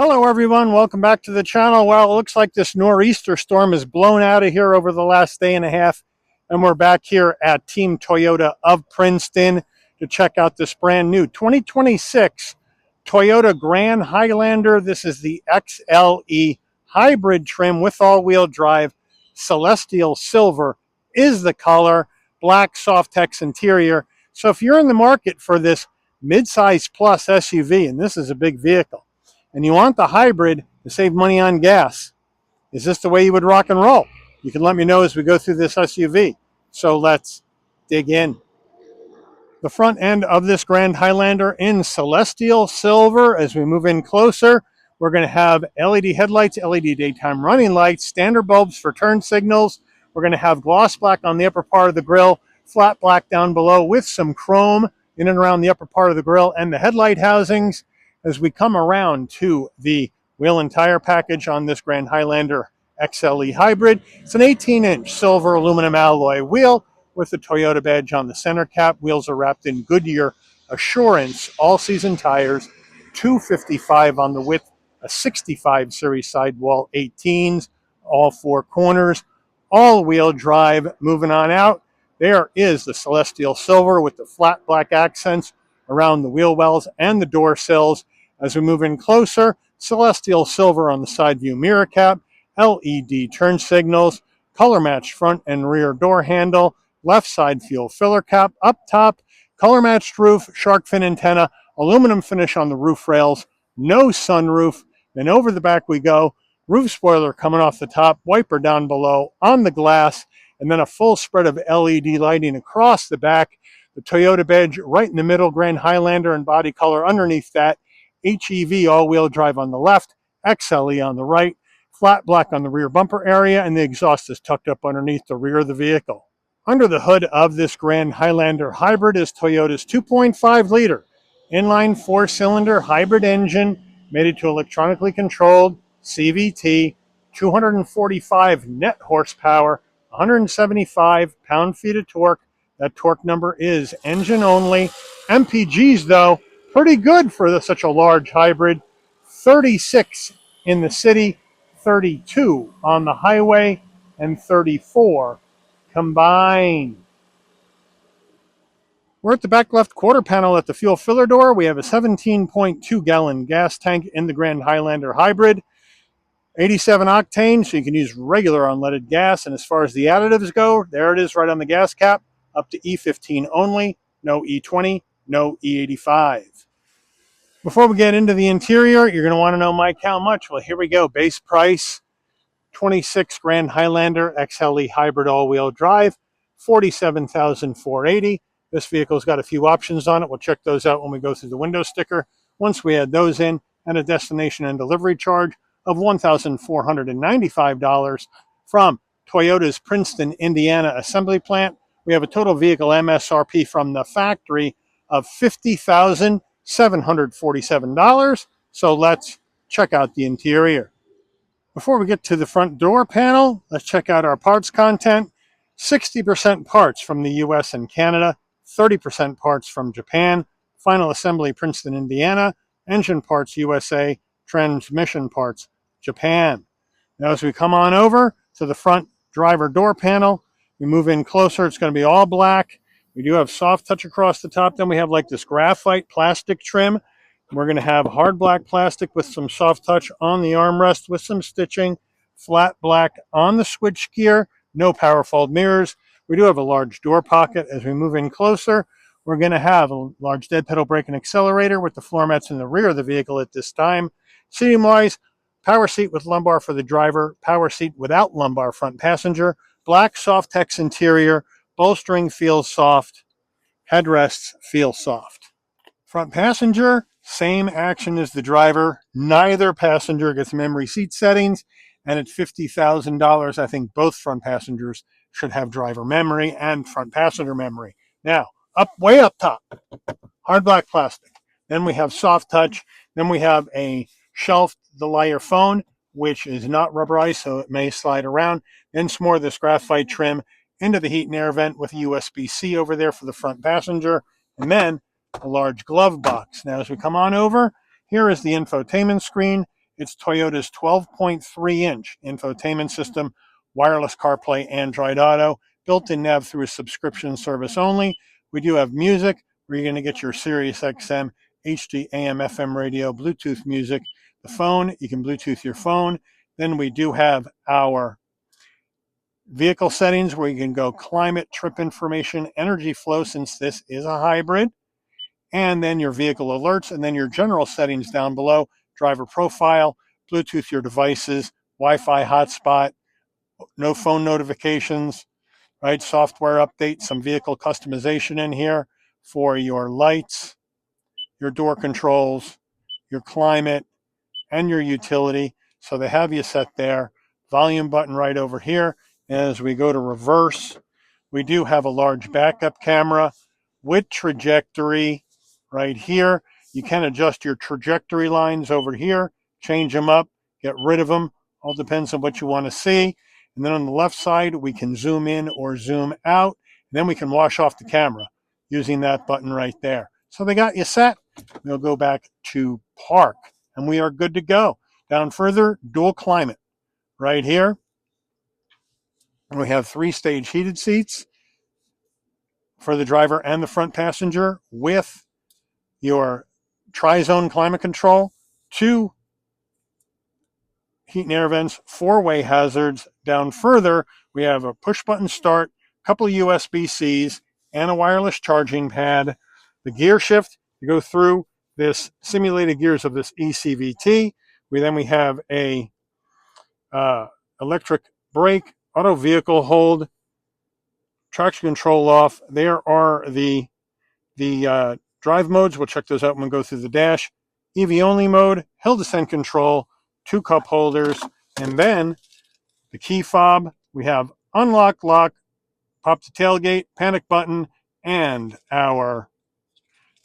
Hello everyone, welcome back to the channel. Well, it looks like this nor'easter storm is blown out of here over the last day and a half, and we're back here at Team Toyota of Princeton to check out this brand new 2026 Toyota Grand Highlander. This is the XLE hybrid trim with all-wheel drive. Celestial silver is the color, black Softex interior. So if you're in the market for this midsize plus SUV, and this is a big vehicle, and you want the hybrid to save money on gas, is this the way you would rock and roll? You can let me know as we go through this SUV. So let's dig in. The front end of this Grand Highlander in celestial silver. As we move in closer, we're going to have LED headlights, LED daytime running lights, standard bulbs for turn signals. We're going to have gloss black on the upper part of the grille, flat black down below with some chrome in and around the upper part of the grille and the headlight housings. As we come around to the wheel and tire package on this Grand Highlander XLE hybrid, it's an 18-inch silver aluminum alloy wheel with the Toyota badge on the center cap. Wheels are wrapped in Goodyear Assurance all-season tires, 255 on the width, a 65 series sidewall 18s, all four corners, all-wheel drive. Moving on out, there is the celestial silver with the flat black accents around the wheel wells and the door sills. As we move in closer, celestial silver on the side view mirror cap, LED turn signals, color matched front and rear door handle, left side fuel filler cap, up top, color matched roof, shark fin antenna, aluminum finish on the roof rails, no sunroof. Then over the back we go, roof spoiler coming off the top, wiper down below on the glass, and then a full spread of LED lighting across the back. The Toyota badge right in the middle, Grand Highlander and body color underneath that. HEV all-wheel drive on the left, XLE on the right, flat black on the rear bumper area, and the exhaust is tucked up underneath the rear of the vehicle. Under the hood of this Grand Highlander hybrid is Toyota's 2.5-liter inline four-cylinder hybrid engine, mated to electronically controlled CVT, 245 net horsepower, 175 pound-feet of torque. That torque number is engine only. MPGs, though, pretty good for such a large hybrid. 36 in the city, 32 on the highway, and 34 combined. We're at the back left quarter panel at the fuel filler door. We have a 17.2 gallon gas tank in the Grand Highlander hybrid. 87 octane, so you can use regular unleaded gas. And as far as the additives go, there it is right on the gas cap, up to E15 only, no E20, no E85. Before we get into the interior, you're going to want to know, Mike, how much? Well, here we go. Base price, 26 Grand Highlander XLE hybrid all-wheel drive, $47,480. This vehicle's got a few options on it. We'll check those out when we go through the window sticker. Once we add those in, and a destination and delivery charge of $1,495 from Toyota's Princeton, Indiana assembly plant, we have a total vehicle MSRP from the factory of $50,747. So let's check out the interior. Before we get to the front door panel, let's check out our parts content. 60% parts from the US and Canada, 30% parts from Japan, final assembly Princeton, Indiana, engine parts USA, transmission parts Japan. Now as we come on over to the front driver door panel, we move in closer, it's going to be all black. We do have soft touch across the top. Then we have like this graphite plastic trim. We're going to have hard black plastic with some soft touch on the armrest with some stitching, flat black on the switchgear, no power fold mirrors. We do have a large door pocket. As we move in closer, we're going to have a large dead pedal brake and accelerator with the floor mats in the rear of the vehicle at this time. Seating-wise, power seat with lumbar for the driver, power seat without lumbar front passenger, black Softex interior, bolstering feels soft, headrests feel soft. Front passenger, same action as the driver. Neither passenger gets memory seat settings, and at $50,000, I think both front passengers should have driver memory and front passenger memory. Now, way up top, hard black plastic. Then we have soft touch. Then we have a shelf delay phone, which is not rubberized, so it may slide around. Then some more of this graphite trim into the heat and air vent with a USB-C over there for the front passenger. And then a large glove box. Now, as we come on over, here is the infotainment screen. It's Toyota's 12.3-inch infotainment system, wireless CarPlay, Android Auto, built-in nav through a subscription service only. We do have music, where you're going to get your Sirius XM, HD, AM, FM radio, Bluetooth music. The phone, you can Bluetooth your phone. Then we do have our vehicle settings where you can go climate, trip information, energy flow, since this is a hybrid, and then your vehicle alerts, and then your general settings down below, driver profile, Bluetooth your devices, Wi-Fi hotspot, no phone notifications, right? Software update, some vehicle customization in here for your lights, your door controls, your climate, and your utility. So they have you set there. Volume button right over here. As we go to reverse, we do have a large backup camera with trajectory right here. You can adjust your trajectory lines over here, change them up, get rid of them. All depends on what you want to see. And then on the left side, we can zoom in or zoom out. And then we can wash off the camera using that button right there. So they got you set. We'll go back to park, and we are good to go. Down further, dual climate right here. We have 3-stage heated seats for the driver and the front passenger with your tri-zone climate control, 2 heat and air vents, 4-way hazards. Down further, we have a push-button start, a couple of USB-Cs, and a wireless charging pad. The gear shift, you go through this simulated gears of this ECVT. We have a electric brake, auto vehicle hold, traction control off. There are the drive modes. We'll check those out when we go through the dash. EV only mode, hill descent control, 2 cup holders, and then the key fob. We have unlock, lock, pop the tailgate, panic button, and our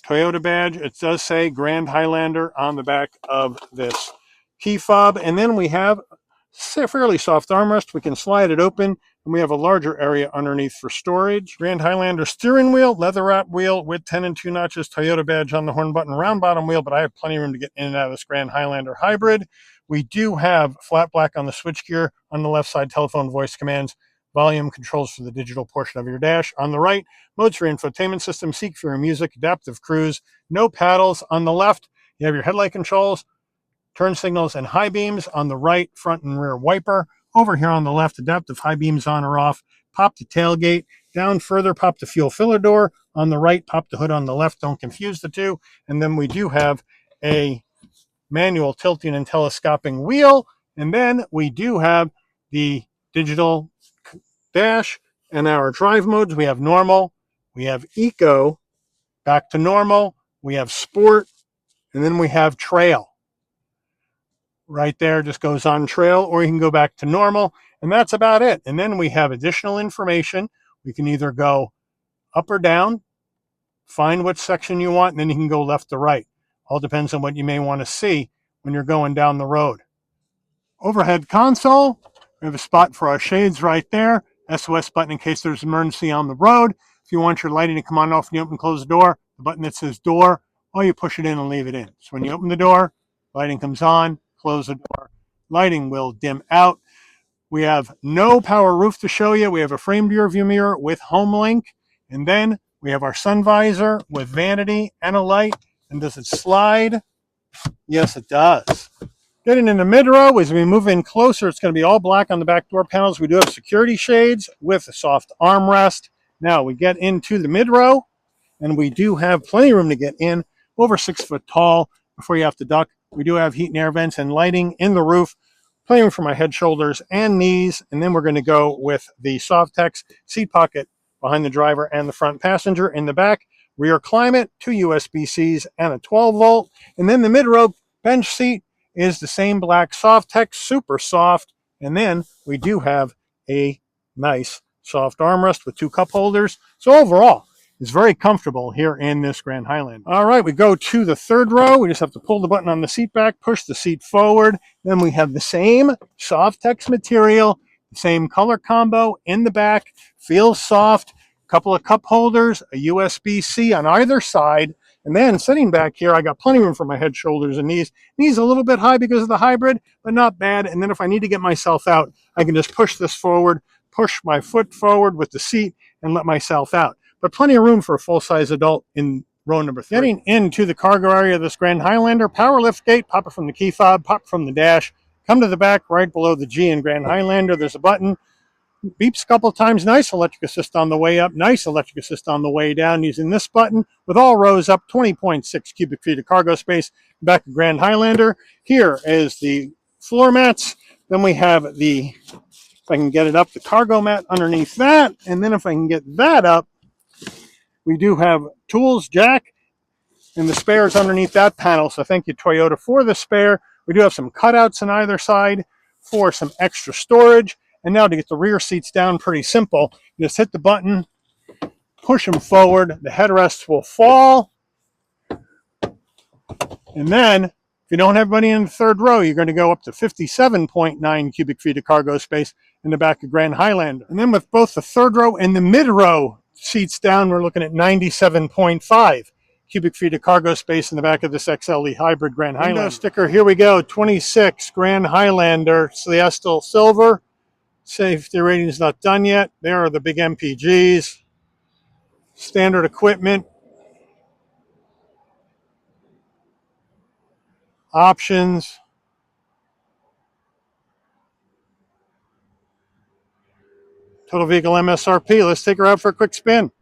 Toyota badge. It does say Grand Highlander on the back of this key fob. And then we have a fairly soft armrest. We can slide it open, and we have a larger area underneath for storage. Grand Highlander steering wheel, leather wrap wheel with 10 and 2 notches, Toyota badge on the horn button, round bottom wheel, but I have plenty of room to get in and out of this Grand Highlander hybrid. We do have flat black on the switchgear. On the left side, telephone voice commands, volume controls for the digital portion of your dash. On the right, modes for infotainment system, seek for your music, adaptive cruise, no paddles. On the left, you have your headlight controls, turn signals, and high beams. On the right, front and rear wiper. Over here on the left, adaptive high beams on or off. Pop the tailgate. Down further, pop the fuel filler door. On the right, pop the hood on the left. Don't confuse the two. And then we do have a manual tilting and telescoping wheel. And then we do have the digital dash and our drive modes. We have normal, we have eco, back to normal, we have sport, and then we have trail. Right there just goes on trail, or you can go back to normal, and that's about it. And then we have additional information. We can either go up or down, find what section you want, and then you can go left to right. All depends on what you may want to see when you're going down the road. Overhead console, we have a spot for our shades right there. SOS button in case there's an emergency on the road. If you want your lighting to come on and off when you open and close the door, the button that says door, or you push it in and leave it in. So when you open the door, lighting comes on, close the door, lighting will dim out. We have no power roof to show you. We have a framed rear view mirror with HomeLink, and then we have our sun visor with vanity and a light. And does it slide? Yes, it does. Getting in the mid-row, as we move in closer, it's going to be all black on the back door panels. We do have security shades with a soft armrest. Now we get into the mid-row, and we do have plenty of room to get in, over 6 foot tall before you have to duck. We do have heat and air vents and lighting in the roof, plenty of room for my head, shoulders, and knees. And then we're going to go with the Softex seat pocket behind the driver and the front passenger. In the back, rear climate, 2 USB-Cs, and a 12-volt. And then the mid-row bench seat is the same black Softex, super soft. And then we do have a nice soft armrest with 2 cup holders. So overall, it's very comfortable here in this Grand Highlander. All right, we go to the third row. We just have to pull the button on the seat back, push the seat forward. Then we have the same Softex material, the same color combo in the back, feels soft, couple of cup holders, a USB-C on either side, And then sitting back here, I got plenty of room for my head, shoulders, and knees. Knees a little bit high because of the hybrid, but not bad. And then if I need to get myself out, I can just push this forward, push my foot forward with the seat, and let myself out. But plenty of room for a full-size adult in row number 3. Getting into the cargo area of this Grand Highlander, power lift gate, pop it from the key fob, pop from the dash, come to the back right below the G in Grand Highlander. There's a button. Beeps a couple of times. Nice electric assist on the way up. Nice electric assist on the way down using this button with all rows up. 20.6 cubic feet of cargo space. Back of Grand Highlander. Here is the floor mats. Then we have the, if I can get it up, the cargo mat underneath that. And then if I can get that up, we do have tools, jack, and the spares underneath that panel. So thank you, Toyota, for the spare. We do have some cutouts on either side for some extra storage. And now to get the rear seats down, pretty simple. You just hit the button, push them forward, the headrests will fall. And then, if you don't have anybody in the third row, you're going to go up to 57.9 cubic feet of cargo space in the back of Grand Highlander. And then with both the third row and the mid row seats down, we're looking at 97.5 cubic feet of cargo space in the back of this XLE hybrid Grand Highlander. Window sticker, here we go, 26 Grand Highlander Celestial Silver. Safety rating is not done yet. There are the big MPGs. Standard equipment. Options. Total vehicle MSRP. Let's take her out for a quick spin.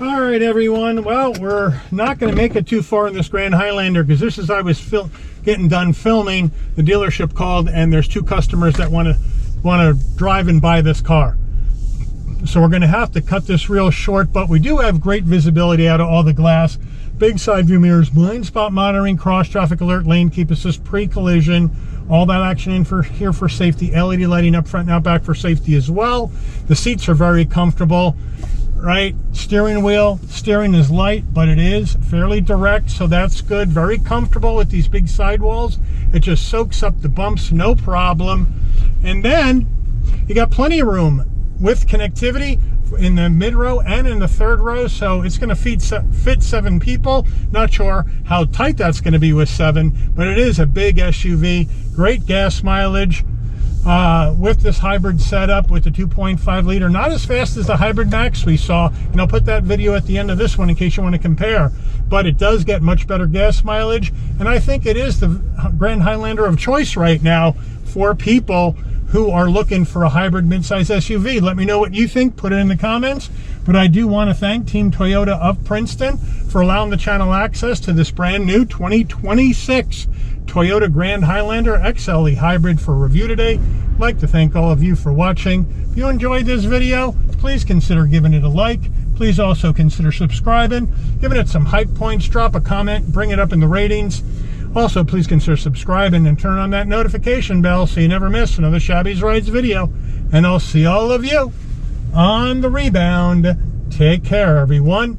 All right, everyone. Well, we're not going to make it too far in this Grand Highlander because just as I was getting done filming, the dealership called and there's 2 customers that want to drive and buy this car. So we're going to have to cut this real short, but we do have great visibility out of all the glass. Big side view mirrors, blind spot monitoring, cross traffic alert, lane keep assist, pre-collision, all that action in here for safety, LED lighting up front and out back for safety as well. The seats are very comfortable. Right, steering wheel, steering is light, but it is fairly direct, so that's good. Very comfortable with these big sidewalls. It just soaks up the bumps, no problem. And then you got plenty of room with connectivity in the mid row and in the third row, so it's going to fit 7 people. Not sure how tight that's going to be with 7, but it is a big SUV. Great gas mileage. With this hybrid setup with the 2.5 liter, not as fast as the Hybrid Max we saw, and I'll put that video at the end of this one in case you want to compare, but it does get much better gas mileage, and I think it is the Grand Highlander of choice right now for people who are looking for a hybrid midsize SUV. Let me know what you think, put it in the comments, but I do want to thank Team Toyota of Princeton for allowing the channel access to this brand new 2026 Toyota Grand Highlander XLE hybrid for review today. I'd like to thank all of you for watching. If you enjoyed this video, please consider giving it a like. Please also consider subscribing, giving it some hype points, drop a comment, bring it up in the ratings. Also, please consider subscribing and turn on that notification bell so you never miss another Shabby's Rides video. And I'll see all of you on the rebound. Take care, everyone.